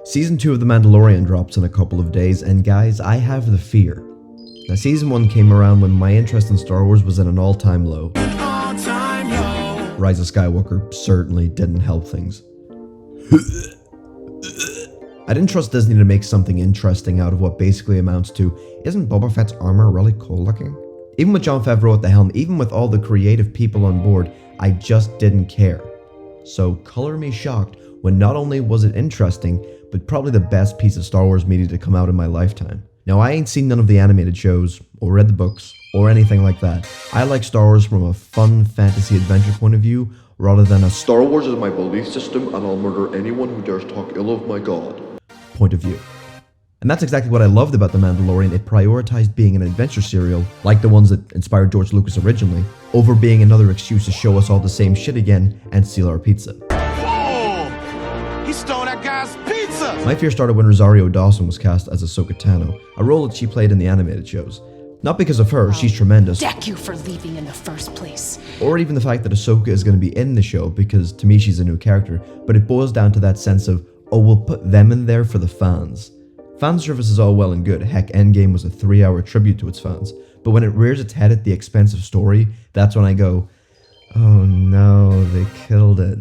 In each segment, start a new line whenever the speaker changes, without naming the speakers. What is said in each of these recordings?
Season 2 of The Mandalorian drops in a couple of days, and guys, I have the fear. Now, Season 1 came around when my interest in Star Wars was at an all-time low. Rise of Skywalker certainly didn't help things. I didn't trust Disney to make something interesting out of what basically amounts to, isn't Boba Fett's armor really cool looking? Even with Jon Favreau at the helm, even with all the creative people on board, I just didn't care. So color me shocked when not only was it interesting, but probably the best piece of Star Wars media to come out in my lifetime. Now, I ain't seen none of the animated shows, or read the books, or anything like that. I like Star Wars from a fun fantasy adventure point of view, rather than a Star Wars is my belief system and I'll murder anyone who dares talk ill of my god point of view. And that's exactly what I loved about The Mandalorian. It prioritized being an adventure serial, like the ones that inspired George Lucas originally, over being another excuse to show us all the same shit again and steal our pizza.
He stole that guy's pizza!
My fear started when Rosario Dawson was cast as Ahsoka Tano, a role that she played in the animated shows. Not because of her, she's tremendous.
Deck you for leaving in the first place.
Or even the fact that Ahsoka is going to be in the show, because to me she's a new character, but it boils down to that sense of, oh, we'll put them in there for the fans. Fan service is all well and good, heck, Endgame was a 3-hour tribute to its fans, but when it rears its head at the expense of story, that's when I go, oh no, they killed it.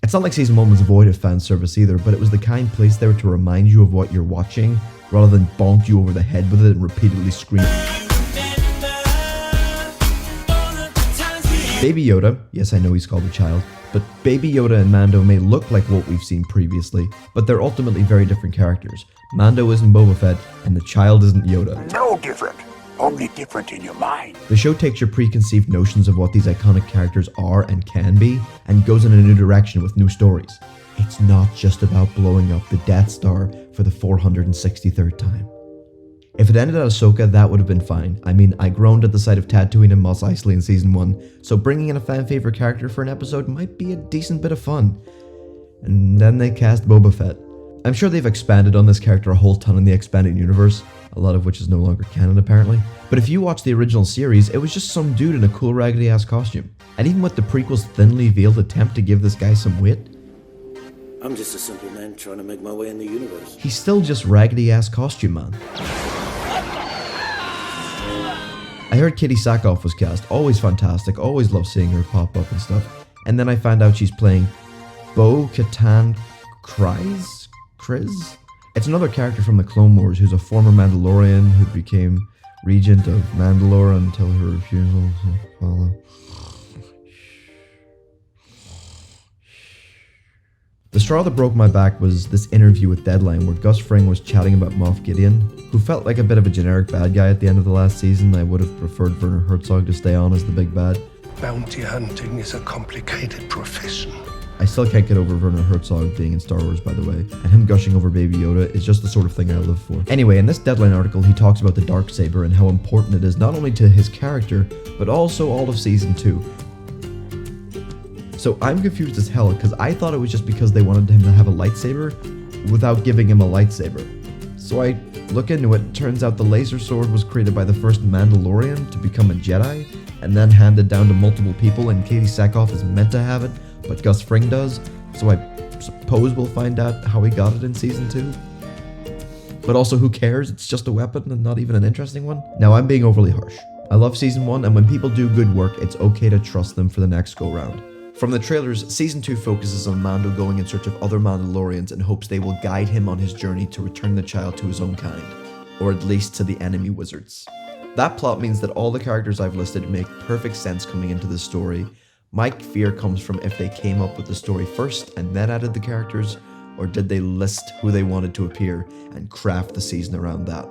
It's not like Season 1 was void of fan service either, but it was the kind placed there to remind you of what you're watching, rather than bonk you over the head with it and repeatedly scream. Baby Yoda, yes I know he's called a child, but Baby Yoda and Mando may look like what we've seen previously, but they're ultimately very different characters. Mando isn't Boba Fett, and the child isn't Yoda.
No different. Only different in your mind.
The show takes your preconceived notions of what these iconic characters are and can be, and goes in a new direction with new stories. It's not just about blowing up the Death Star for the 463rd time. If it ended at Ahsoka, that would have been fine. I mean, I groaned at the sight of Tatooine and Mos Eisley in Season 1, so bringing in a fan favorite character for an episode might be a decent bit of fun. And then they cast Boba Fett. I'm sure they've expanded on this character a whole ton in the expanded universe, a lot of which is no longer canon apparently. But if you watch the original series, it was just some dude in a cool raggedy ass costume. And even with the prequel's thinly veiled attempt to give this guy some wit,
I'm just a simple man trying to make my way in the universe.
he's still just raggedy ass costume man. I heard Kitty Sackhoff was cast, always fantastic, always love seeing her pop up and stuff. And then I found out she's playing Bo-Katan Kryze? It's another character from the Clone Wars who's a former Mandalorian who became regent of Mandalore until her refusal to follow. The straw that broke my back was this interview with Deadline where Gus Fring was chatting about Moff Gideon, who felt like a bit of a generic bad guy at the end of the last season. I would have preferred Werner Herzog to stay on as the big bad.
Bounty hunting is a complicated profession.
I still can't get over Werner Herzog being in Star Wars, by the way, and him gushing over Baby Yoda is just the sort of thing I live for. Anyway, in this Deadline article, he talks about the Darksaber and how important it is not only to his character, but also all of Season 2. So I'm confused as hell, because I thought it was just because they wanted him to have a lightsaber without giving him a lightsaber. So I look into it, turns out the laser sword was created by the first Mandalorian to become a Jedi, and then handed down to multiple people, and Katie Sackhoff is meant to have it, but Gus Fring does, so I suppose we'll find out how he got it in Season 2. But also, who cares? It's just a weapon and not even an interesting one. Now, I'm being overly harsh. I love Season 1, and when people do good work, it's okay to trust them for the next go-round. From the trailers, Season 2 focuses on Mando going in search of other Mandalorians in hopes they will guide him on his journey to return the child to his own kind, or at least to the enemy wizards. That plot means that all the characters I've listed make perfect sense coming into the story. My fear comes from if they came up with the story first and then added the characters, or did they list who they wanted to appear and craft the season around that.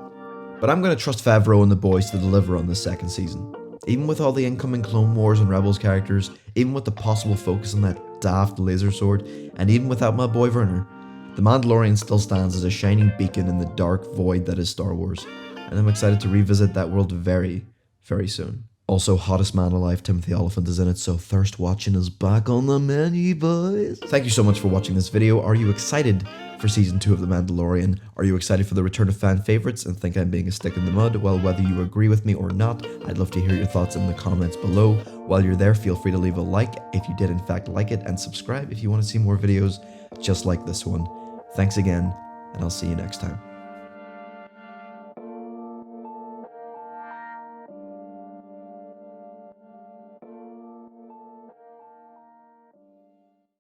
But I'm going to trust Favreau and the boys to deliver on this second season. Even with all the incoming Clone Wars and Rebels characters, even with the possible focus on that daft laser sword, and even without my boy Werner, The Mandalorian still stands as a shining beacon in the dark void that is Star Wars, and I'm excited to revisit that world very, very soon. Also, hottest man alive, Timothy Oliphant is in it, so thirst watching is back on the menu, boys. Thank you so much for watching this video. Are you excited for Season 2 of The Mandalorian? Are you excited for the return of fan favorites and think I'm being a stick in the mud? Well, whether you agree with me or not, I'd love to hear your thoughts in the comments below. While you're there, feel free to leave a like if you did in fact like it, and subscribe if you want to see more videos just like this one. Thanks again, and I'll see you next time.